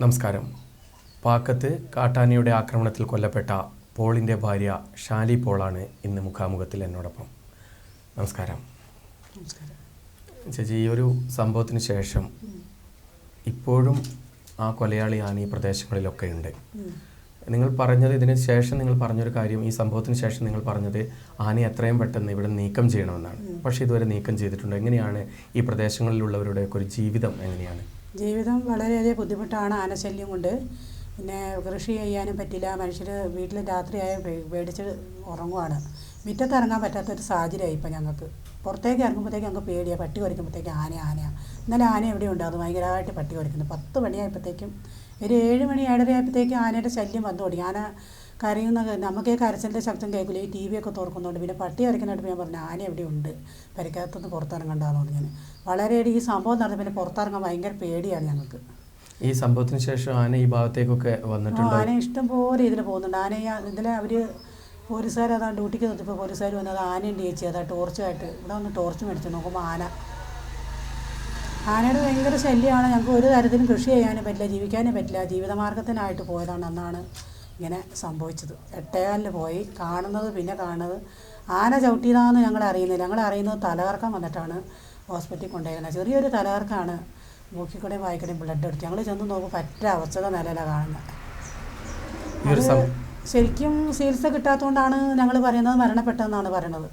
നമസ്കാരം. പാക്കത്ത് കാട്ടാനയുടെ ആക്രമണത്തിൽ കൊല്ലപ്പെട്ട പോളിൻ്റെ ഭാര്യ ഷാലി പോളാണ് ഇന്ന് മുഖാമുഖത്തിൽ എന്നോടൊപ്പം. നമസ്കാരം. ചേച്ചി, ഈ ഒരു സംഭവത്തിന് ശേഷം ഇപ്പോഴും ആ കൊലയാളി ആന ഈ പ്രദേശങ്ങളിലൊക്കെ ഉണ്ട്. നിങ്ങൾ പറഞ്ഞത് ഇതിന് ശേഷം നിങ്ങൾ പറഞ്ഞൊരു കാര്യം, ഈ സംഭവത്തിന് ശേഷം നിങ്ങൾ പറഞ്ഞത് ആനയെ എത്രയും പെട്ടെന്ന് ഇവിടെ നീക്കം ചെയ്യണമെന്നാണ്. പക്ഷേ ഇതുവരെ നീക്കം ചെയ്തിട്ടുണ്ട്. എങ്ങനെയാണ് ഈ പ്രദേശങ്ങളിലുള്ളവരുടെയൊക്കെ ഒരു ജീവിതം? എങ്ങനെയാണ് ജീവിതം? വളരെയധികം ബുദ്ധിമുട്ടാണ് ആനശല്യം കൊണ്ട്. പിന്നെ കൃഷി ചെയ്യാനും പറ്റില്ല. മനുഷ്യർ വീട്ടിൽ രാത്രിയായ പേടിച്ച് ഉറങ്ങുവാണ്. മുറ്റത്തിറങ്ങാൻ പറ്റാത്തൊരു സാഹചര്യമായി ഇപ്പം ഞങ്ങൾക്ക്. പുറത്തേക്ക് ഇറങ്ങുമ്പോഴത്തേക്ക് ഞങ്ങൾക്ക് പേടിയാണ്. പട്ടി കുറയ്ക്കുമ്പോഴത്തേക്ക് ആനയാണ്. ഇന്നലെ ആന എവിടെയുണ്ട്, അത് ഭയങ്കരമായിട്ട് പട്ടി കുറയ്ക്കുന്നു. 10 മണിയായപ്പോഴത്തേക്കും, ഒരു 7 മണി 7:30 ആയപ്പോഴത്തേക്കും ആനയുടെ ശല്യം വന്നു തുടങ്ങി. ആന കരയുന്ന, നമുക്ക് ഈ കരച്ചിലിൻ്റെ ശബ്ദം കേൾക്കില്ല. ഈ TV ഒക്കെ തുറക്കുന്നുണ്ട്. പിന്നെ പട്ടി വരയ്ക്കുന്നതായിട്ട് ഞാൻ പറഞ്ഞു ആന എവിടെയുണ്ട്, പരിക്കകത്തുനിന്ന് പുറത്തിറങ്ങണ്ടെന്ന് പറഞ്ഞു. വളരെയധികം ഈ സംഭവം നടന്നു. പിന്നെ പുറത്തിറങ്ങാൻ ഭയങ്കര പേടിയാണ് ഞങ്ങൾക്ക്. ഈ സംഭവത്തിന് ശേഷം ആന ഈ ഭാഗത്തേക്കൊക്കെ വന്നിട്ടുണ്ട്? ആന ഇഷ്ടംപോലെ ഇതിൽ പോകുന്നുണ്ട്. ആന ഇതിൽ അവർ പോലീസുകാർ അതാണ് ഡ്യൂട്ടിക്ക് നിർത്തിയപ്പോൾ പോലീസുകാർ വന്നത് ആനയുണ്ട് ചേച്ചി, അതാ ടോർച്ചുമായിട്ട് ഇവിടെ വന്ന് ടോർച്ച് മേടിച്ചു നോക്കുമ്പോൾ ആനയുടെ ഭയങ്കര ശല്യമാണ്. ഞങ്ങൾക്ക് ഒരു തരത്തിലും കൃഷി ചെയ്യാനും പറ്റില്ല, ജീവിക്കാനും പറ്റില്ല. ജീവിതമാർഗത്തിനായിട്ട് പോയതാണ്. അന്നാണ് ഇങ്ങനെ സംഭവിച്ചത്. 8:15 പോയി കാണുന്നത്. പിന്നെ കാണുന്നത് ആന ചവിട്ടിയതാണെന്ന് ഞങ്ങൾ അറിയുന്നില്ല. ഞങ്ങൾ അറിയുന്നത് തലകറക്കം വന്നിട്ടാണ് ഹോസ്പിറ്റലിൽ കൊണ്ടുപോയിരുന്നത്. ചെറിയൊരു തലകറക്കമാണ്. മൂക്കിക്കൂടെയും വായിക്കൂടെയും ബ്ലഡ് എടുത്ത്. ഞങ്ങൾ ചെന്ന് നോക്കും പറ്റ അവസ്ഥയുടെ നിലയിലാണ് കാണുന്നത്. ശരിക്കും ചികിത്സ കിട്ടാത്തതുകൊണ്ടാണ് ഞങ്ങൾ പറയുന്നത് മരണപ്പെട്ടെന്നാണ് പറയുന്നത്.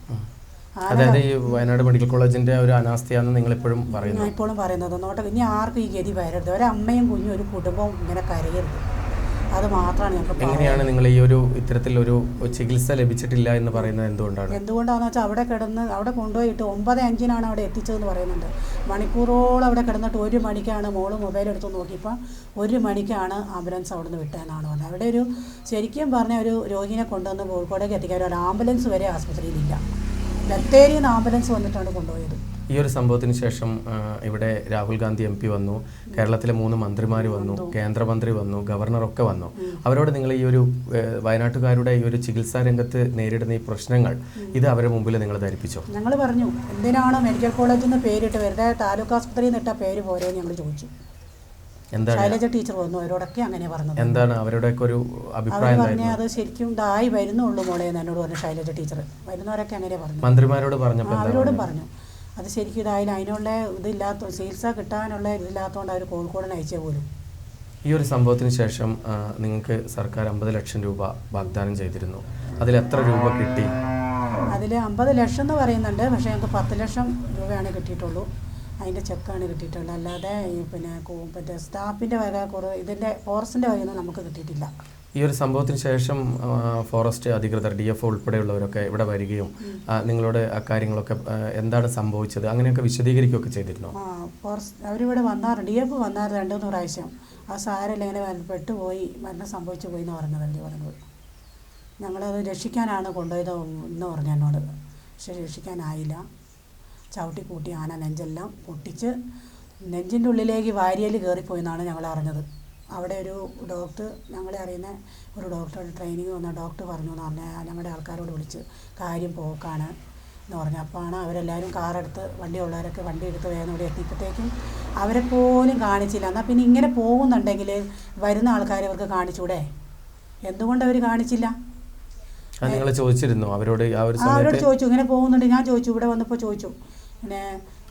അതായത് ഈ വയനാട് മെഡിക്കൽ കോളേജിന്റെ ഒരു അനാസ്ഥയാണെന്ന് നിങ്ങൾ ഇപ്പോഴും പറയുന്നത്? ഞാൻ ഇപ്പോഴും പറയുന്നത്. നോട്ടെ, ഇനി ആർക്കും ഈ ഗതി വരരുത്. ഒരമ്മയും കുഞ്ഞും ഒരു കുടുംബവും ഇങ്ങനെ കരയരുത്. അത് മാത്രമാണ് ഞങ്ങൾക്ക്. എങ്ങനെയാണ് നിങ്ങൾ ഈ ഒരു ഇത്തരത്തിലൊരു ചികിത്സ ലഭിച്ചിട്ടില്ല എന്ന് പറയുന്നത്? എന്തുകൊണ്ടാണെന്ന് വെച്ചാൽ അവിടെ കൊണ്ടുപോയിട്ട് 9:05 അവിടെ എത്തിച്ചതെന്ന് പറയുന്നുണ്ട്. മണിക്കൂറോളം അവിടെ കിടന്നിട്ട് 1 മണിക്കാണ് മോള് മൊബൈൽ എടുത്ത് നോക്കിയപ്പോൾ 1 മണിക്കാണ് ആംബുലൻസ് അവിടെ നിന്ന് വിട്ടതെന്നാണ് പറഞ്ഞത്. അവിടെ ഒരു ശരിക്കും പറഞ്ഞ ഒരു രോഗിനെ കൊണ്ടുവന്ന് കോഴിക്കോടേക്ക് എത്തിക്കാൻ ഒരു ആംബുലൻസ് വരെ ആസ്പത്രിയിലില്ല. ബത്തേരിയിൽ നിന്ന് ആംബുലൻസ് വന്നിട്ടാണ് കൊണ്ടുപോയത്. ഈ ഒരു സംഭവത്തിന് ശേഷം ഇവിടെ രാഹുൽ ഗാന്ധി MP വന്നു, കേരളത്തിലെ 3 മന്ത്രിമാർ വന്നു, കേന്ദ്രമന്ത്രി വന്നു, ഗവർണറൊക്കെ വന്നു. അവരോട് നിങ്ങൾ ഈ ഒരു വയനാട്ടുകാരുടെ ഈ ഒരു ചികിത്സാ രംഗത്ത് നേരിടുന്ന ഈ പ്രശ്നങ്ങൾ ഇത് അവരുടെ മുമ്പിൽ നിങ്ങൾ ധരിപ്പിച്ചോ? ഞങ്ങൾ പറഞ്ഞു, എന്തിനാണോ മെഡിക്കൽ കോളേജിൽ നിന്ന് പേരിട്ട് വെറുതെ താലൂക്ക് ആസ്പത്രിയിൽ നിന്ന് ഇട്ട പേര് പോരെന്ന് ഞങ്ങൾ ചോദിച്ചു. ശൈലജ ടീച്ചർ വന്നു, അവരോടൊക്കെ അങ്ങനെ പറഞ്ഞത്. എന്താണ് അവരുടെയൊക്കെ ഒരു അഭിപ്രായം? പറഞ്ഞാൽ അത് ശരിക്കും ഇതായി വരുന്നുള്ളൂ മോളെ എന്ന് എന്നോട് പറഞ്ഞു ശൈലജ ടീച്ചർ. വരുന്നവരൊക്കെ അങ്ങനെ പറഞ്ഞു. മന്ത്രിമാരോട് പറഞ്ഞപ്പോൾ അവരോടും പറഞ്ഞു അത് ശരിക്കും ഇതായാലും അതിനുള്ള ഇതില്ലാത്ത ചികിത്സ കിട്ടാനുള്ള ഇതില്ലാത്തതുകൊണ്ട് അവർ കോഴിക്കോടിന് അയച്ചേ പോലും. ഈ ഒരു സംഭവത്തിന് ശേഷം നിങ്ങൾക്ക് സർക്കാർ 50 ലക്ഷം രൂപ വാഗ്ദാനം ചെയ്തിരുന്നു. അതിൽ എത്ര രൂപ കിട്ടി? അതിൽ 50 ലക്ഷം എന്ന് പറയുന്നുണ്ട്. പക്ഷേ ഞങ്ങൾക്ക് 10 ലക്ഷം രൂപയാണ് കിട്ടിയിട്ടുള്ളൂ. അതിൻ്റെ ചെക്കാണ് കിട്ടിയിട്ടുള്ളത്. അല്ലാതെ പിന്നെ സ്റ്റാഫിൻ്റെ വക ഇതിൻ്റെ ഫോറസ്റ്റിൻ്റെ വകയൊന്നും നമുക്ക് കിട്ടിയിട്ടില്ല. ഈ ഒരു സംഭവത്തിന് ശേഷം ഫോറസ്റ്റ് അധികൃതർ DFO ഉൾപ്പെടെയുള്ളവരൊക്കെ ഇവിടെ വരികയും നിങ്ങളോട് അക്കാര്യങ്ങളൊക്കെ എന്താണ് സംഭവിച്ചത് അങ്ങനെയൊക്കെ വിശദീകരിക്കുകയൊക്കെ ചെയ്തിരുന്നു? ഫോറസ്റ്റ് അവരിവിടെ വന്നാറ്, DFO വന്നാറ് 2-3 പ്രാവശ്യം. ആ സാരല്ല ഇങ്ങനെ പെട്ടുപോയി, മരണം സംഭവിച്ചു പോയി എന്ന് പറഞ്ഞത്. ഞങ്ങളത് രക്ഷിക്കാനാണ് കൊണ്ടുപോയത് എന്ന് പറഞ്ഞു എന്നോട്. പക്ഷെ രക്ഷിക്കാനായില്ല. ചവിട്ടി കൂട്ടി ആന നെഞ്ചെല്ലാം പൊട്ടിച്ച് നെഞ്ചിൻ്റെ ഉള്ളിലേക്ക് വാരിയൽ കയറിപ്പോയി എന്നാണ് ഞങ്ങൾ അറിഞ്ഞത്. അവിടെ ഒരു ഡോക്ടർ, ഞങ്ങളെ അറിയുന്ന ഒരു ഡോക്ടറുടെ ട്രെയിനിങ് വന്ന ഡോക്ടർ പറഞ്ഞു എന്ന് പറഞ്ഞാൽ ഞങ്ങളുടെ ആൾക്കാരോട് വിളിച്ച് കാര്യം പോക്കാണ് എന്ന് പറഞ്ഞു. അപ്പോഴാണ് അവരെല്ലാവരും കാറെടുത്ത് വണ്ടിയുള്ളവരൊക്കെ വണ്ടി എടുത്ത് വേഗം ഇവിടെ എത്തിയപ്പോഴത്തേക്കും അവരെ പോലും കാണിച്ചില്ല. എന്നാൽ പിന്നെ ഇങ്ങനെ പോകുന്നുണ്ടെങ്കിൽ വരുന്ന ആൾക്കാരെ അവർക്ക് കാണിച്ചൂടെ? എന്തുകൊണ്ട് അവർ കാണിച്ചില്ല? നിങ്ങൾ ചോദിച്ചിരുന്നു അവരോട്? അവരോട് ചോദിച്ചു, ഇങ്ങനെ പോകുന്നുണ്ട്. ഞാൻ ചോദിച്ചു, ഇവിടെ വന്നപ്പോൾ ചോദിച്ചു, പിന്നെ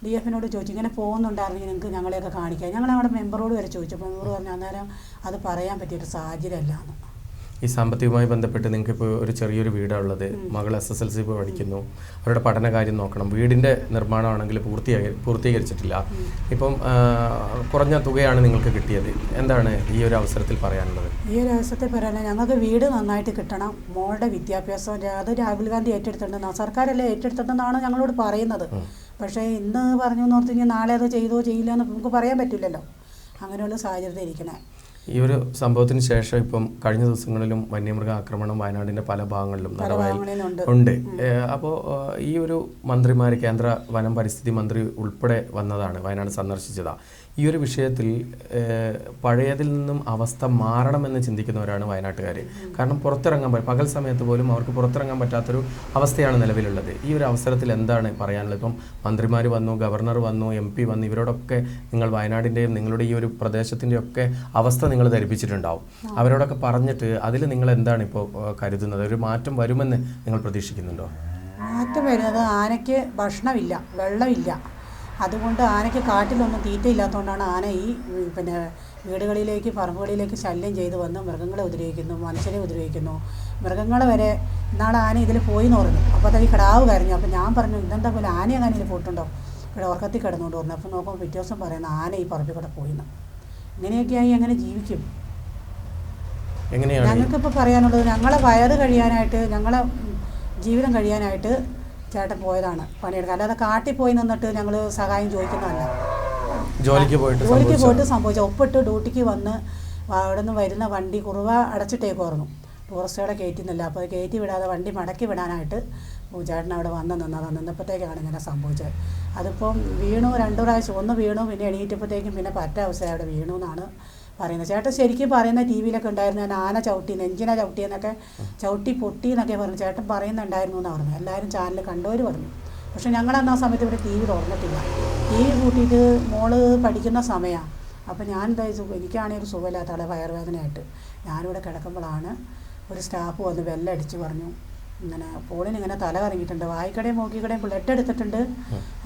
DFനോട് ചോദിച്ചു, ഇങ്ങനെ പോകുന്നുണ്ടായിരുന്നെങ്കിൽ നിങ്ങൾക്ക് ഞങ്ങളെയൊക്കെ കാണിക്കാം. ഞങ്ങൾ അവിടെ മെമ്പറോട് വരെ ചോദിച്ചു. മെമ്പർ പറഞ്ഞു അന്നേരം അത് പറയാൻ പറ്റിയൊരു സാഹചര്യമല്ല എന്ന്. ഈ സാമ്പത്തികവുമായി ബന്ധപ്പെട്ട് നിങ്ങൾക്ക് ഇപ്പോൾ ഒരു ചെറിയൊരു വീടാണുള്ളത്, മകൾ SSLC പഠിക്കുന്നു, അവരുടെ പഠനകാര്യം നോക്കണം, വീടിൻ്റെ നിർമ്മാണമാണെങ്കിൽ പൂർത്തീകരിച്ചിട്ടില്ല. ഇപ്പം കുറഞ്ഞ തുകയാണ് നിങ്ങൾക്ക് കിട്ടിയത്. എന്താണ് ഈ ഒരു അവസരത്തിൽ പറയാനുള്ളത്? ഈ ഒരു അവസരത്തിൽ പറയാനുള്ളത്, ഞങ്ങൾക്ക് വീട് നന്നായിട്ട് കിട്ടണം, മോളുടെ വിദ്യാഭ്യാസം അത് രാഹുൽ ഗാന്ധി ഏറ്റെടുത്തിട്ടുണ്ടെന്നാണ്, സർക്കാരല്ലേ ഏറ്റെടുത്തിട്ടുണ്ടെന്നാണ് ഞങ്ങളോട് പറയുന്നത്. പക്ഷേ ഇന്ന് പറഞ്ഞു എന്ന് ഓർത്ത് നാളെ അത് ചെയ്തോ ചെയ്യില്ല എന്ന് നമുക്ക് പറയാൻ പറ്റില്ലല്ലോ. അങ്ങനെയുള്ള സാഹചര്യത്തിൽ ഇരിക്കണേ. ഈ ഒരു സംഭവത്തിന് ശേഷം ഇപ്പം കഴിഞ്ഞ ദിവസങ്ങളിലും വന്യമൃഗ ആക്രമണം വയനാടിൻ്റെ പല ഭാഗങ്ങളിലും ഉണ്ട്. അപ്പോൾ ഈ ഒരു മന്ത്രിമാർ, കേന്ദ്ര വനം പരിസ്ഥിതി മന്ത്രി ഉൾപ്പെടെ വന്നതാണ്, വയനാട് സന്ദർശിച്ചതാണ്. ഈ ഒരു വിഷയത്തിൽ പഴയതിൽ നിന്നും അവസ്ഥ മാറണമെന്ന് ചിന്തിക്കുന്നവരാണ് വയനാട്ടുകാർ. കാരണം പുറത്തിറങ്ങാൻ പകൽ സമയത്ത് പോലും അവർക്ക് പുറത്തിറങ്ങാൻ പറ്റാത്തൊരു അവസ്ഥയാണ് നിലവിലുള്ളത്. ഈ ഒരു അവസരത്തിൽ എന്താണ് പറയാനുള്ളത്? ഇപ്പം മന്ത്രിമാർ വന്നു, ഗവർണർ വന്നു, MP വന്നു, ഇവരോടൊക്കെ നിങ്ങൾ വയനാടിൻ്റെയും നിങ്ങളുടെ ഈ ഒരു പ്രദേശത്തിൻ്റെയൊക്കെ അവസ്ഥ നിങ്ങൾ ധരിപ്പിച്ചിട്ടുണ്ടാവും. അവരോടൊക്കെ പറഞ്ഞിട്ട് അതിൽ നിങ്ങൾ എന്താണ് ഇപ്പോൾ കരുതുന്നത്? ഒരു മാറ്റം വരുമെന്ന് നിങ്ങൾ പ്രതീക്ഷിക്കുന്നുണ്ടോ? മാറ്റം വരുന്നത് ആനയ്ക്ക് ഭക്ഷണമില്ല, വെള്ളമില്ല. അതുകൊണ്ട് ആനയ്ക്ക് കാട്ടിലൊന്നും തീറ്റയില്ലാത്തതുകൊണ്ടാണ് ആന ഈ പിന്നെ വീടുകളിലേക്ക് പറമ്പുകളിലേക്ക് ശല്യം ചെയ്ത് വന്ന് മൃഗങ്ങളെ ഉപദ്രവിക്കുന്നു, മനുഷ്യരെ ഉപദ്രവിക്കുന്നു. മൃഗങ്ങളെ വരെ ഇന്നാളെ ആന ഇതിൽ പോയി എന്ന് പറഞ്ഞു. അപ്പോൾ അത് ഈ കിടാവ് കരഞ്ഞു. അപ്പോൾ ഞാൻ പറഞ്ഞു ഇതെന്താ പോലെ ആന അങ്ങനെ ഇതിൽ പോയിട്ടുണ്ടോ? ഇവിടെ ഉറക്കത്തിൽ കിടന്നുകൊണ്ട് പറഞ്ഞു. അപ്പോൾ നോക്കുമ്പോൾ പിറ്റേ ദിവസം പറയുന്ന ആന ഈ പറമ്പിൽ കൂടെ പോയിന്ന്. ഇങ്ങനെയൊക്കെയായി എങ്ങനെ ജീവിക്കും? ഞങ്ങൾക്കിപ്പോൾ പറയാനുള്ളത് ഞങ്ങളെ വയറ് കഴിയാനായിട്ട്, ഞങ്ങളെ ജീവിതം കഴിയാനായിട്ട് ചേട്ടൻ പോയതാണ് പണിയെടുക്കുക. അല്ലാതെ കാട്ടിൽ പോയി നിന്നിട്ട് ഞങ്ങൾ സഹായം ചോദിക്കുന്നതല്ല. ജോലിക്ക് പോയിട്ട് സംഭവിച്ച ഒപ്പിട്ട് ഡ്യൂട്ടിക്ക് വന്ന് അവിടെ നിന്ന് വരുന്ന വണ്ടി കുറുവ അടച്ചിട്ടേക്കുമായിരുന്നു. ടൂറിസ്റ്റുകളെ കയറ്റുന്നില്ല. അപ്പോൾ അത് കയറ്റി വിടാതെ വണ്ടി മടക്കി വിടാനായിട്ട് ചേട്ടൻ അവിടെ വന്ന് നിന്നപ്പോഴത്തേക്കാണ് ഇങ്ങനെ സംഭവിച്ചത്. അതിപ്പം വീണു 2 പ്രാവശ്യം, ഒന്ന് വീണു, പിന്നെ എണീറ്റപ്പോഴത്തേക്കും പിന്നെ പറ്റ അവസ്ഥ അവിടെ വീണു എന്നാണ് പറയുന്നത്. ചേട്ടൻ ശരിക്കും പറയുന്ന ടി വിയിലൊക്കെ ഉണ്ടായിരുന്നു, ഞാൻ ആന ചവിട്ടി, നെഞ്ചിനെ ചവിട്ടി എന്നൊക്കെ, ചവിട്ടി പൊട്ടി എന്നൊക്കെ പറഞ്ഞു ചേട്ടൻ പറയുന്നുണ്ടായിരുന്നു എന്നാണ് പറഞ്ഞു. എല്ലാവരും ചാനൽ കണ്ടവർ പറഞ്ഞു. പക്ഷെ ഞങ്ങളന്ന് ആ സമയത്ത് ഇവിടെ ടി വി തുറന്നിട്ടില്ല. ടി വി കൂട്ടിയിട്ട് മോള് പഠിക്കുന്ന സമയമാണ്. അപ്പോൾ ഞാൻ എനിക്കാണെങ്കിൽ ഒരു സുഖമില്ലാത്ത ആളെ വയറുവേദനയായിട്ട് ഞാനിവിടെ കിടക്കുമ്പോഴാണ് ഒരു സ്റ്റാഫ് വന്ന് ബെല്ലടിച്ച് പറഞ്ഞു ഇങ്ങനെ പോളിനിങ്ങനെ തല കറങ്ങിയിട്ടുണ്ട്, വായിക്കടയും മൂക്കിക്കടയും ബ്ലഡ് എടുത്തിട്ടുണ്ട്,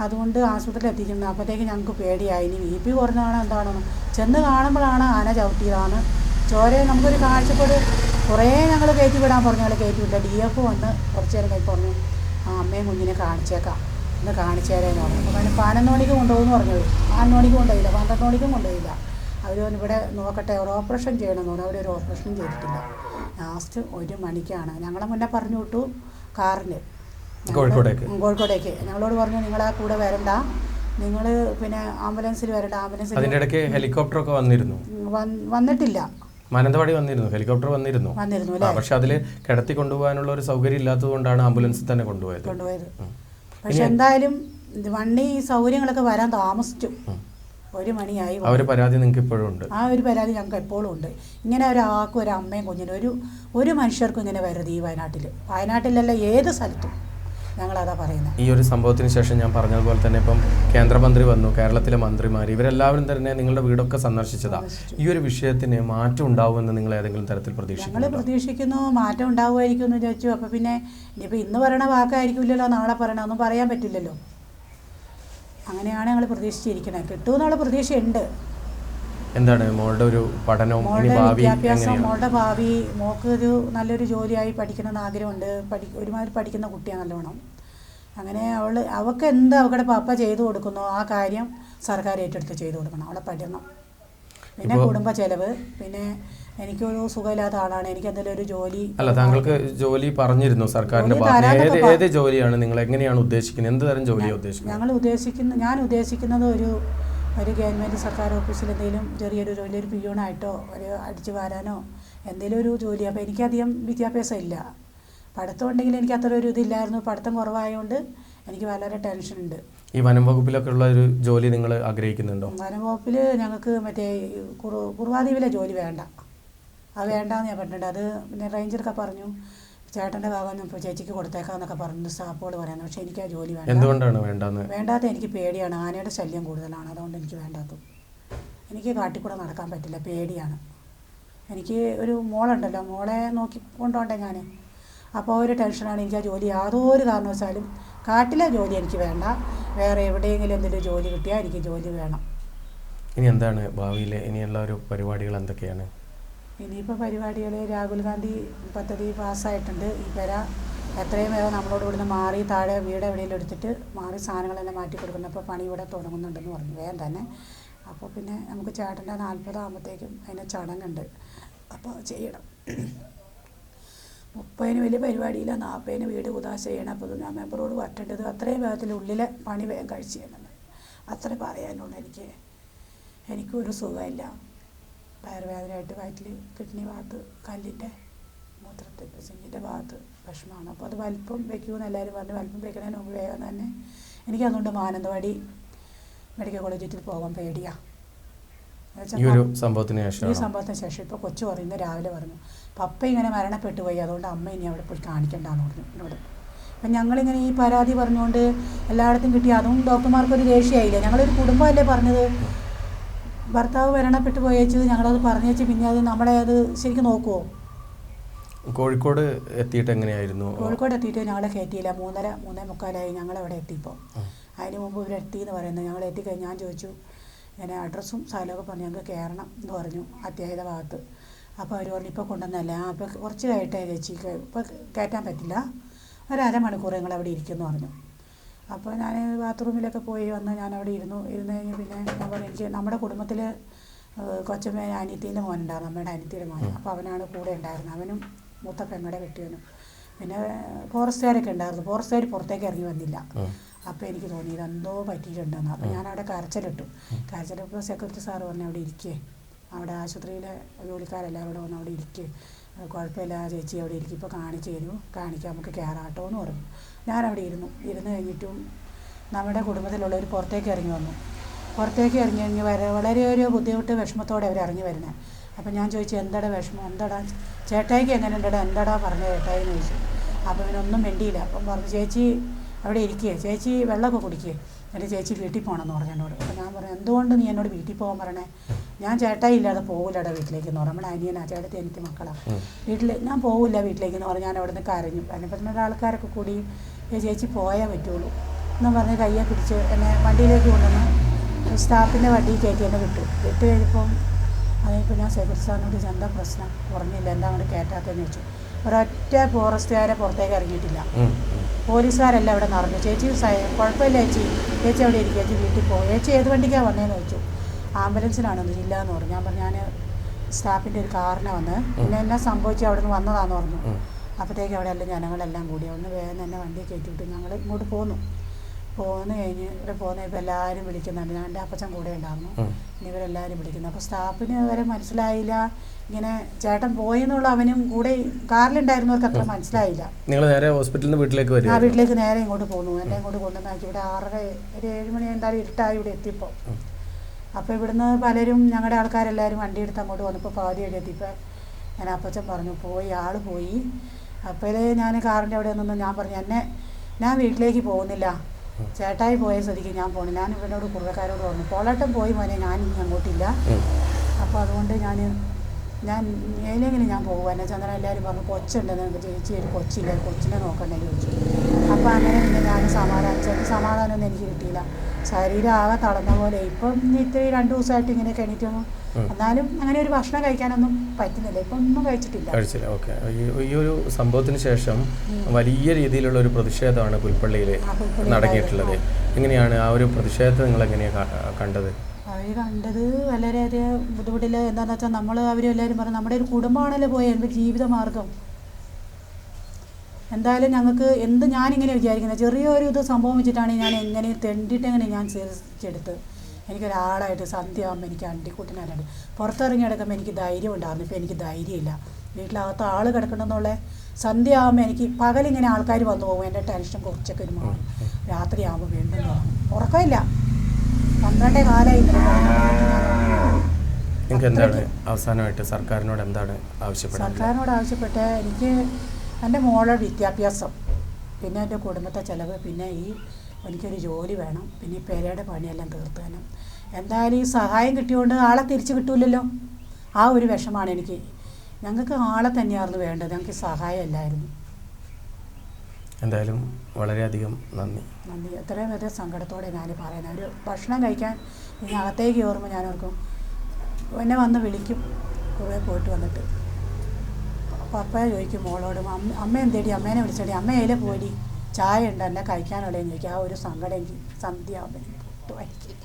അതുകൊണ്ട് ആശുപത്രിയിൽ എത്തിക്കുന്നു. അപ്പോഴത്തേക്ക് ഞങ്ങൾക്ക് പേടിയായി, ഇനി BP കുറഞ്ഞാണോ എന്താണെന്ന്. ചെന്ന് കാണുമ്പോഴാണ് ആന ചവിട്ടിയതാണ്. ചോരയെ നമുക്കൊരു കാഴ്ചപ്പാട് കുറേ ഞങ്ങൾ കയറ്റി വിടാൻ പറഞ്ഞു. ഞങ്ങൾ കയറ്റി വിട്ടില്ല. DF വന്ന് കുറച്ച് നേരം കഴിഞ്ഞ് പറഞ്ഞു അമ്മയും കുഞ്ഞിനെ കാണിച്ചേക്കാം, ഇന്ന് കാണിച്ചേരേന്ന് പറഞ്ഞു. അപ്പോൾ അതിന് 11 മണിക്ക് കൊണ്ടുപോകുമെന്ന് പറഞ്ഞു. 11 മണിക്ക് കൊണ്ടുപോയില്ല, 12 മണിക്കും കൊണ്ടുപോയില്ല. അവർ ഇവിടെ നോക്കട്ടെ, ഒരു ഓപ്പറേഷൻ ചെയ്യണമെന്ന് പറഞ്ഞു. അവരൊരു ഓപ്പറേഷനും ചെയ്തിട്ടില്ല. ലാസ്റ്റ് 1 മണിക്കാണ് ഞങ്ങളെ മുന്നേ പറഞ്ഞു വിട്ടു കാറിന് കോഴിക്കോടേക്ക്. ഞങ്ങളോട് പറഞ്ഞു നിങ്ങളാ കൂടെ വരണ്ട, നിങ്ങൾ പിന്നെ ആംബുലൻസിൽ വരണ്ട. ആംബുലൻസിൽ ഹെലികോപ്റ്ററൊക്കെ വന്നിരുന്നു, വന്നിട്ടില്ല. മാനന്തവാടി വന്നിരുന്നു, ഹെലികോപ്റ്റർ വന്നിരുന്നു അല്ലേ? പക്ഷെ അതിൽ കിടത്തി കൊണ്ടുപോകാനുള്ള ഒരു സൗകര്യം ഇല്ലാത്തത് കൊണ്ടാണ് ആംബുലൻസിൽ തന്നെ കൊണ്ടുപോയത്. പക്ഷെ എന്തായാലും വണ്ടി സൗകര്യങ്ങളൊക്കെ വരാൻ താമസിച്ചു. 1 മണിയായി. ആ ഒരു പരാതി നിങ്ങൾക്ക് ഇപ്പോഴും ഉണ്ട്? ആ ഒരു പരാതി ഞങ്ങൾക്ക് എപ്പോഴും ഉണ്ട്. ഇങ്ങനെ ഒരാൾക്കും ഒരു അമ്മയും കുഞ്ഞിനും ഒരു മനുഷ്യർക്കും ഇങ്ങനെ വരരുത് ഈ വയനാട്ടിലല്ല ഏത് സ്ഥലത്തും. ഞങ്ങളതാ പറയുന്നത്. ഈ ഒരു സംഭവത്തിന് ശേഷം ഞാൻ പറഞ്ഞതുപോലെ തന്നെ ഇപ്പം കേന്ദ്രമന്ത്രി വന്നു, കേരളത്തിലെ മന്ത്രിമാർ, ഇവരെല്ലാവരും തന്നെ നിങ്ങളുടെ വീടൊക്കെ സന്ദർശിച്ചതാണ്. ഈ ഒരു വിഷയത്തിന് മാറ്റം ഉണ്ടാവുമെന്ന് നിങ്ങൾ ഏതെങ്കിലും തരത്തിൽ പ്രതീക്ഷിക്കുന്നു? ഞങ്ങൾ പ്രതീക്ഷിക്കുന്നു മാറ്റം ഉണ്ടാവുമായിരിക്കും എന്ന് ചോദിച്ചു. അപ്പോൾ പിന്നെ ഇനിയിപ്പോൾ ഇന്ന് പറയണ വാക്കായിരിക്കില്ലല്ലോ നാളെ പറയണതൊന്നും പറയാൻ പറ്റില്ലല്ലോ. അങ്ങനെയാണ് ഞങ്ങൾ പ്രതീക്ഷിച്ചിരിക്കുന്നത്. കിട്ടുമെന്നുള്ള പ്രതീക്ഷയുണ്ട്. എന്താണ് മോളുടെ ഒരു പഠനവും വിദ്യാഭ്യാസം, മോളുടെ ഭാവി, മോൾക്ക് ഒരു നല്ലൊരു ജോലിയായി പഠിക്കണമെന്ന് ആഗ്രഹമുണ്ട്. ഒരുമാതിരി പഠിക്കുന്ന കുട്ടിയാണ് നല്ലോണം. അങ്ങനെ അവൾക്ക് എന്ത് അവളുടെ പപ്പ ചെയ്തു കൊടുക്കുന്നോ ആ കാര്യം സർക്കാർ ഏറ്റെടുത്ത് ചെയ്തു കൊടുക്കണം. അവളെ പഠനം, പിന്നെ കുടുംബ ചെലവ്, പിന്നെ എനിക്കൊരു സുഖമില്ലാത്ത ആളാണ്, എനിക്ക് എന്തെങ്കിലും ഒരു ജോലി. അല്ല, താങ്കൾക്ക് ജോലി പറഞ്ഞിരുന്നു സർക്കാരിന്റെ ഏത് ജോലിയാണ് നിങ്ങൾ എങ്ങനെയാണ് ഉദ്ദേശിക്കുന്നത്? എന്ത് തരം ജോലിയാണ് ഉദ്ദേശിക്കുന്നത്? ഞാൻ ഉദ്ദേശിക്കുന്നത് ഒരു ഗവൺമെൻറ് സർക്കാർ ഓഫീസിൽ എന്തെങ്കിലും ചെറിയൊരു ജോലി, ഒരു പിയൂണായിട്ടോ ഒരു അടിച്ചു വാരാനോ എന്തെങ്കിലും ഒരു ജോലി. അപ്പോൾ എനിക്കധികം വിദ്യാഭ്യാസം ഇല്ല. പഠിത്തം ഉണ്ടെങ്കിൽ എനിക്ക് അത്ര ഒരു ഇതില്ലായിരുന്നു. പഠിത്തം കുറവായതുകൊണ്ട് എനിക്ക് വളരെ ടെൻഷനുണ്ട്. ഈ വനം വകുപ്പിലൊക്കെ ഉള്ള ഒരു ജോലി നിങ്ങൾ ആഗ്രഹിക്കുന്നുണ്ടോ? വനം വകുപ്പിൽ ഞങ്ങൾക്ക് മറ്റേ കുറുവാദ്വീപിലെ ജോലി വേണ്ട, അത് വേണ്ടാന്ന് ഞാൻ പറഞ്ഞിട്ടുണ്ട്. അത് പിന്നെ റേഞ്ചറൊക്കെ പറഞ്ഞു ചേട്ടൻ്റെ ഭാഗം ഇപ്പോൾ ചേച്ചിക്ക് കൊടുത്തേക്കാന്നൊക്കെ പറഞ്ഞു സ്റ്റാഫുകൾ പറയുന്നത്. പക്ഷേ എനിക്ക് ആ ജോലി വേണ്ട. എന്തുകൊണ്ടാണ് വേണ്ടാത്ത? എനിക്ക് പേടിയാണ്, ആനയുടെ ശല്യം കൂടുതലാണ്, അതുകൊണ്ട് എനിക്ക് വേണ്ടാത്ത. എനിക്ക് കാട്ടിക്കൂടെ നടക്കാൻ പറ്റില്ല, പേടിയാണ്. എനിക്ക് ഒരു മോളുണ്ടല്ലോ, മോളെ നോക്കി കൊണ്ടുപോണ്ടേ ഞാൻ. അപ്പോൾ ഒരു ടെൻഷനാണ്. എനിക്ക് ആ ജോലി യാതൊരു കാരണവശാലും കാട്ടിലെ ജോലി എനിക്ക് വേണ്ട. വേറെ എവിടെയെങ്കിലും എന്തെങ്കിലും ജോലി കിട്ടിയാൽ എനിക്ക് ജോലി വേണം. ഇനി എന്താണ് ഭാവിയിലെ ഇനിയുള്ള ഒരു പരിപാടികൾ എന്തൊക്കെയാണ്? ഇനിയിപ്പോൾ പരിപാടികൾ, രാഹുൽ ഗാന്ധി പദ്ധതി പാസ്സായിട്ടുണ്ട്. ഈ പെര എത്രയും വേഗം നമ്മളോട് ഇവിടുന്ന് മാറി താഴെ വീട് എവിടെയെങ്കിലും എടുത്തിട്ട് മാറി സാധനങ്ങളെല്ലാം മാറ്റി കൊടുക്കണം. അപ്പോൾ പണി ഇവിടെ തുടങ്ങുന്നുണ്ടെന്ന് പറഞ്ഞു വേഗം തന്നെ. അപ്പോൾ പിന്നെ നമുക്ക് ചേട്ടൻ്റെ 40 ആകുമ്പോഴത്തേക്കും അതിന് ചടങ്ങുണ്ട്, അപ്പോൾ ചെയ്യണം. 30-ന് വലിയ പരിപാടിയില്ല, 40-ന് വീട് കുതാശ ചെയ്യണം. അപ്പോൾ ഞാൻ മെമ്പറോട് പറ്റേണ്ടത് അത്രയും വേഗത്തിനുള്ളിലെ പണി വേഗം കഴിച്ച് ചെയ്യണം. അത്ര പറയാനുള്ളൂ. എനിക്കൊരു സുഖമില്ല. വയറുവേദനയായിട്ട് വയറ്റിൽ കിഡ്നി ഭാഗത്ത് കല്ലിൻ്റെ മൂത്രത്തിൽ സിങ്ങിൻ്റെ ഭാഗത്ത് വിഷമമാണ്. അപ്പോൾ അത് വലിപ്പം വയ്ക്കുമെന്ന് എല്ലാവരും പറഞ്ഞു. വലിപ്പം വയ്ക്കണതിന് മുമ്പ് വേഗം തന്നെ എനിക്കതുകൊണ്ട് മാനന്തവാടി മെഡിക്കൽ കോളേജിൽ പോകാൻ പേടിയാണ്. ഈ സംഭവത്തിന് ശേഷം ഇപ്പോൾ കൊച്ചു പറയുന്നത് രാവിലെ പറഞ്ഞു പപ്പ ഇങ്ങനെ മരണപ്പെട്ടു പോയി, അതുകൊണ്ട് അമ്മ ഇനി അവിടെ പോയി കാണിക്കണ്ടെന്ന് പറഞ്ഞു എന്നോട്. അപ്പം ഞങ്ങളിങ്ങനെ ഈ പരാതി പറഞ്ഞുകൊണ്ട് എല്ലായിടത്തും കിട്ടി. അതും ഡോക്ടർമാർക്കൊരു ദേഷ്യമായില്ല. ഞങ്ങളൊരു കുടുംബമല്ലേ പറഞ്ഞത്, ഭർത്താവ് മരണപ്പെട്ട് പോയേച്ചത് ഞങ്ങളത് പറഞ്ഞു വെച്ച് പിന്നെ അത് നമ്മളെ അത് ശരിക്കും നോക്കുമോ? കോഴിക്കോട് എത്തിയിട്ട് എങ്ങനെയായിരുന്നു? കോഴിക്കോട് എത്തിയിട്ട് ഞങ്ങളെ കയറ്റിയില്ല. 3:45 ഞങ്ങളവിടെ എത്തിയപ്പോൾ. അതിന് മുമ്പ് ഇവരെത്തി എന്ന് പറയുന്നത്. ഞങ്ങൾ എത്തിക്കഴിഞ്ഞ് ഞാൻ ചോദിച്ചു ഇങ്ങനെ അഡ്രസ്സും സ്ഥലമൊക്കെ പറഞ്ഞു ഞങ്ങൾക്ക് കയറണം എന്ന് പറഞ്ഞു അത്യാഹിത ഭാഗത്ത്. അപ്പോൾ അവർ പറഞ്ഞു ഇപ്പോൾ കൊണ്ടുവന്നല്ല, അപ്പോൾ കുറച്ച് കഴിയട്ടെ ചേച്ചി, ഇപ്പോൾ കയറ്റാൻ പറ്റില്ല, ഒരു അരമണിക്കൂർ ഞങ്ങൾ അവിടെ ഇരിക്കുമെന്ന് പറഞ്ഞു. അപ്പോൾ ഞാൻ ബാത്റൂമിലൊക്കെ പോയി വന്ന് ഞാൻ അവിടെ ഇരുന്ന് കഴിഞ്ഞ് പിന്നെ ഞാൻ പറഞ്ഞു എനിക്ക് നമ്മുടെ കുടുംബത്തിൽ കൊച്ചമ്മ അനിയത്തീൻ്റെ മോനുണ്ടായിരുന്നു, അമ്മയുടെ അനിയത്തിയുടെ മോൻ. അപ്പോൾ അവനാണ് കൂടെ ഉണ്ടായിരുന്നത്, അവനും മൂത്ത പെങ്ങളുടെ കെട്ടിയവനും. പിന്നെ ഫോറസ്റ്റുകാരൊക്കെ ഉണ്ടായിരുന്നു. ഫോറസ്റ്റുകാർ പുറത്തേക്ക് ഇറങ്ങി വന്നില്ല. അപ്പോൾ എനിക്ക് തോന്നി ഇതെന്തോ പറ്റിയിട്ടുണ്ടെന്ന്. അപ്പോൾ ഞാനവിടെ കരച്ചിലിട്ടു. കരച്ചിലിട്ടപ്പോൾ സെക്യൂരിറ്റി സാറ് പറഞ്ഞു അവിടെ ഇരിക്കേ, അവിടെ ആശുപത്രിയിലെ ജോലിക്കാരെല്ലാം അവിടെ വന്ന് അവിടെ ഇരിക്കേ, കുഴപ്പമില്ല ചേച്ചി അവിടെ ഇരിക്കും, ഇപ്പോൾ കാണിച്ചു തരൂ, കാണിക്കാം, നമുക്ക് കയറാട്ടോ എന്ന് പറഞ്ഞു. ഞാനവിടെ ഇരുന്നു കഴിഞ്ഞിട്ടും നമ്മുടെ കുടുംബത്തിലുള്ളവർ പുറത്തേക്ക് ഇറങ്ങി വന്നു. പുറത്തേക്ക് ഇറങ്ങി വളരെ ഒരു ബുദ്ധിമുട്ട് വിഷമത്തോടെ അവർ ഇറങ്ങി വരുന്നത്. അപ്പം ഞാൻ ചോദിച്ചു എന്താടാ വിഷമം, എന്താടാ ചേട്ടായിക്ക് എങ്ങനെ ഉണ്ടടാ, എന്താടാ പറഞ്ഞത് ചേട്ടായി എന്ന് ചോദിച്ചു. അപ്പോൾ ഇവനൊന്നും മിണ്ടിയില്ല. അപ്പം പറഞ്ഞു ചേച്ചി അവിടെ ഇരിക്കുക, ചേച്ചി വെള്ളമൊക്കെ കുടിക്കുക, എന്നിട്ട് ചേച്ചി വീട്ടിൽ പോകണമെന്ന് പറഞ്ഞു എന്നോട്. അപ്പോൾ ഞാൻ പറഞ്ഞു എന്തുകൊണ്ട് നീ എന്നോട് വീട്ടിൽ പോകാൻ പറയണേ, ഞാൻ ചേട്ടായി ഇല്ലാതെ പോകില്ലടാ വീട്ടിലേക്ക് എന്ന് പറഞ്ഞു. നമ്മുടെ അനിയനാ, ചേട്ടത്തി എനിക്ക് മക്കളാണ്, വീട്ടിൽ ഞാൻ പോകില്ല വീട്ടിലേക്ക് എന്ന് പറഞ്ഞു. ഞാൻ അവിടെ നിന്ന് കരഞ്ഞു. അതിനെപ്പറ്റുന്ന ആൾക്കാരൊക്കെ കൂടി ചേച്ചി പോയാൽ പറ്റുള്ളൂ എന്ന് പറഞ്ഞ് കയ്യെ പിടിച്ച് എന്നെ വണ്ടിയിലേക്ക് കൊണ്ടുവന്ന് സ്റ്റാഫിൻ്റെ വണ്ടിയിൽ കയറ്റി എന്നെ വിട്ടു കഴിഞ്ഞപ്പം അതിപ്പോൾ ഞാൻ സെക്യൂരിറ്റി സാറിനോട് എന്താ പ്രശ്നം പറഞ്ഞില്ല, എന്താ അങ്ങോട്ട് കയറ്റാത്തതെന്ന് വെച്ചു. ഒരൊറ്റ ഫോറസ്റ്റുകാരെ പുറത്തേക്ക് ഇറങ്ങിയിട്ടില്ല. പോലീസുകാരെല്ലാം അവിടെ നിറഞ്ഞു. ചേച്ചി കുഴപ്പമില്ല ചേച്ചി അവിടെ ഇരിക്കും, ചേച്ചി വീട്ടിൽ പോകും. ചേച്ചി ഏത് വണ്ടിക്കാണ് വന്നതെന്ന് ചോദിച്ചു. ആംബുലൻസിനാണെന്ന് ഇല്ല എന്ന് പറഞ്ഞു. ഞാൻ പറഞ്ഞു ഞാൻ സ്റ്റാഫിൻ്റെ ഒരു കാറിനാണ് വന്നത്, പിന്നെ എന്നാ സംഭവിച്ചു അവിടെ നിന്ന് വന്നതാണെന്ന് പറഞ്ഞു. അപ്പോഴത്തേക്ക് അവിടെ എല്ലാം ജനങ്ങളെല്ലാം കൂടി ഒന്ന് വേഗം തന്നെ വണ്ടി കയറ്റിവിട്ട് ഞങ്ങൾ ഇങ്ങോട്ട് പോന്നു കഴിഞ്ഞ് ഇവിടെ ഇപ്പോൾ എല്ലാവരും വിളിക്കുന്നുണ്ട്. ഞാൻ എൻ്റെ അപ്പച്ചൻ കൂടെ ഉണ്ടായിരുന്നു. ഇനി ഇവരെല്ലാവരും വിളിക്കുന്നു. അപ്പോൾ സ്റ്റാഫിന് വരെ മനസ്സിലായില്ല ഇങ്ങനെ ചേട്ടൻ പോയെന്നുള്ള. അവനും കൂടെ കാറിലുണ്ടായിരുന്നവർക്ക് അത്ര മനസ്സിലായില്ല. നിങ്ങൾ നേരെ ഹോസ്പിറ്റലിൽ നിന്ന് വീട്ടിലേക്ക് വരും? ആ വീട്ടിലേക്ക് നേരെ ഇങ്ങോട്ട് പോന്നു. എന്നെ ഇങ്ങോട്ട് കൊണ്ടുവന്നാക്കി. ഇവിടെ 6:30 ഒരു 7 മണി എന്തായാലും ഇരുട്ടായി ഇവിടെ എത്തിയപ്പോൾ. അപ്പോൾ ഇവിടുന്ന് പലരും ഞങ്ങളുടെ ആൾക്കാരെല്ലാവരും വണ്ടി എടുത്ത് അങ്ങോട്ട് വന്നപ്പോൾ പാതി വഴി എത്തിയപ്പോൾ ഞാൻ അപ്പച്ചൻ പറഞ്ഞു ആൾ പോയി. അപ്പോൾ ഞാൻ കാറിൻ്റെ അവിടെ നിന്ന് ഞാൻ പറഞ്ഞു ഞാൻ വീട്ടിലേക്ക് പോകുന്നില്ല, ചേട്ടായി പോയ സ്ഥിതിക്ക് ഞാൻ പോകണം. ഞാൻ ഇവനോട് കുറുവക്കാരോട് പറഞ്ഞു പോളട്ടം പോയി മോനെ, ഞാൻ ഇനി അങ്ങോട്ടില്ല. അപ്പോൾ അതുകൊണ്ട് ഞാൻ ഏതെങ്കിലും ഞാൻ പോകുക. എന്നെ ചന്ദ്രൻ എല്ലാവരും പറഞ്ഞു കൊച്ചുണ്ടെന്ന്, ചേച്ചി ഒരു കൊച്ചില്ല, കൊച്ചിനെ നോക്കണ്ടെന്ന് ചോദിച്ചു. അപ്പോൾ അങ്ങനെ പിന്നെ ഞാൻ സമാധാനമൊന്നും എനിക്ക് കിട്ടിയില്ല. ശരീരം ആകെ തളർന്ന പോലെ. ഇപ്പം ഇത്രയും 2 ദിവസമായിട്ട് ഇങ്ങനെ എണീറ്റൊന്നും, എന്നാലും അങ്ങനെ ഒരു ഭക്ഷണം കഴിക്കാനൊന്നും പറ്റുന്നില്ല. ഇപ്പം ഒന്നും കഴിച്ചിട്ടില്ല. ഓക്കെ. ഈ ഒരു സംഭവത്തിന് ശേഷം വലിയ രീതിയിലുള്ള ഒരു പ്രതിഷേധമാണ് പുൽപ്പള്ളിയിൽ നടങ്ങിയിട്ടുള്ളത്. എങ്ങനെയാണ് ആ ഒരു പ്രതിഷേധം നിങ്ങൾ എങ്ങനെയാണ് കണ്ടത്? അവർ കണ്ടത് വളരെയധികം ബുദ്ധിമുട്ടില്ല. എന്താണെന്ന് വെച്ചാൽ അവരെല്ലാവരും പറഞ്ഞു നമ്മുടെ ഒരു കുടുംബമാണല്ലോ പോയ എൻ്റെ ജീവിതമാർഗം. എന്തായാലും ഞങ്ങൾക്ക് ഞാനിങ്ങനെ വിചാരിക്കുന്നത് ചെറിയൊരു സംഭവം വെച്ചിട്ടാണ് ഞാൻ എങ്ങനെ തെണ്ടിട്ടെങ്ങനെ ഞാൻ ചിരിച്ചെടുത്ത്. എനിക്കൊരാളായിട്ട് സന്ധ്യയാകുമ്പോൾ എനിക്ക് അണ്ടിക്കൂട്ടിനായിട്ട് പുറത്തിറങ്ങി കിടക്കുമ്പോൾ എനിക്ക് ധൈര്യം ഉണ്ടായിരുന്നു. ഇപ്പോൾ എനിക്ക് ധൈര്യമില്ല. വീട്ടിലകത്ത് ആൾ കിടക്കണമെന്നുള്ള സന്ധ്യയാകുമ്പോൾ എനിക്ക് പകലിങ്ങനെ ആൾക്കാർ വന്നു പോകും. എൻ്റെ ടെൻഷൻ കുറച്ചൊക്കെ ഒരു മാറും. രാത്രിയാകുമ്പോൾ വീണ്ടും തുടങ്ങും. ഉറക്കമില്ല. 12 കാലമായി. നിങ്ങൾക്ക് എന്താണ് അവസാനമായിട്ട് സർക്കാരിനോട് എന്താണ് ആവശ്യപ്പെട്ടത്? സർക്കാരിനോട് ആവശ്യപ്പെട്ട് എനിക്ക് എൻ്റെ മോളുടെ വിദ്യാഭ്യാസം, പിന്നെ എൻ്റെ കുടുംബത്തെ ചിലവ്, പിന്നെ എനിക്കൊരു ജോലി വേണം, പിന്നെ ഈ പെരയുടെ പണിയെല്ലാം തീർത്ത് തന്നെ. എന്തായാലും ഈ സഹായം കിട്ടിയോണ്ട് ആളെ തിരിച്ചു കിട്ടൂലല്ലോ, ആ ഒരു വിഷമാണ് എനിക്ക്. ഞങ്ങൾക്ക് ആളെ തന്നെയായിരുന്നു വേണ്ടത്, ഞങ്ങൾക്ക് സഹായമല്ലായിരുന്നു. എന്തായാലും വളരെയധികം നന്ദി. എത്രയും വലിയ സങ്കടത്തോടെ ഞാൻ പറയുന്നത്. ഒരു ഭക്ഷണം കഴിക്കാൻ ഇനി അകത്തേക്ക് കയറുമ്പോൾ ഞാൻ ഓർക്കും എന്നെ വന്ന് വിളിക്കും. കുറേ പോയിട്ട് വന്നിട്ട് പപ്പയെ ചോദിക്കും മോളോടും അമ്മ എന്തേടി, അമ്മേനെ വിളിച്ചേടി, അമ്മ അതിലെ പോയി ചായ ഉണ്ട് എന്നെ കഴിക്കാനുള്ളതെന്ന് ചോദിക്കും. ആ ഒരു സങ്കടം എനിക്ക് സന്ധ്യ ആവുമ്പോൾ പൊട്ടുമായിരിക്കും.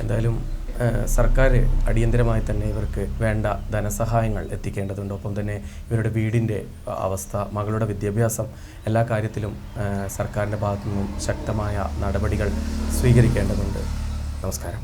എന്തായാലും സർക്കാർ അടിയന്തരമായി തന്നെ ഇവർക്ക് വേണ്ട ധനസഹായങ്ങൾ എത്തിക്കേണ്ടതുണ്ട്. ഒപ്പം തന്നെ ഇവരുടെ വീടിൻ്റെ അവസ്ഥ, മകളുടെ വിദ്യാഭ്യാസം, എല്ലാ കാര്യത്തിലും സർക്കാരിൻ്റെ ഭാഗത്തു നിന്നും ശക്തമായ നടപടികൾ സ്വീകരിക്കേണ്ടതുണ്ട്. നമസ്കാരം.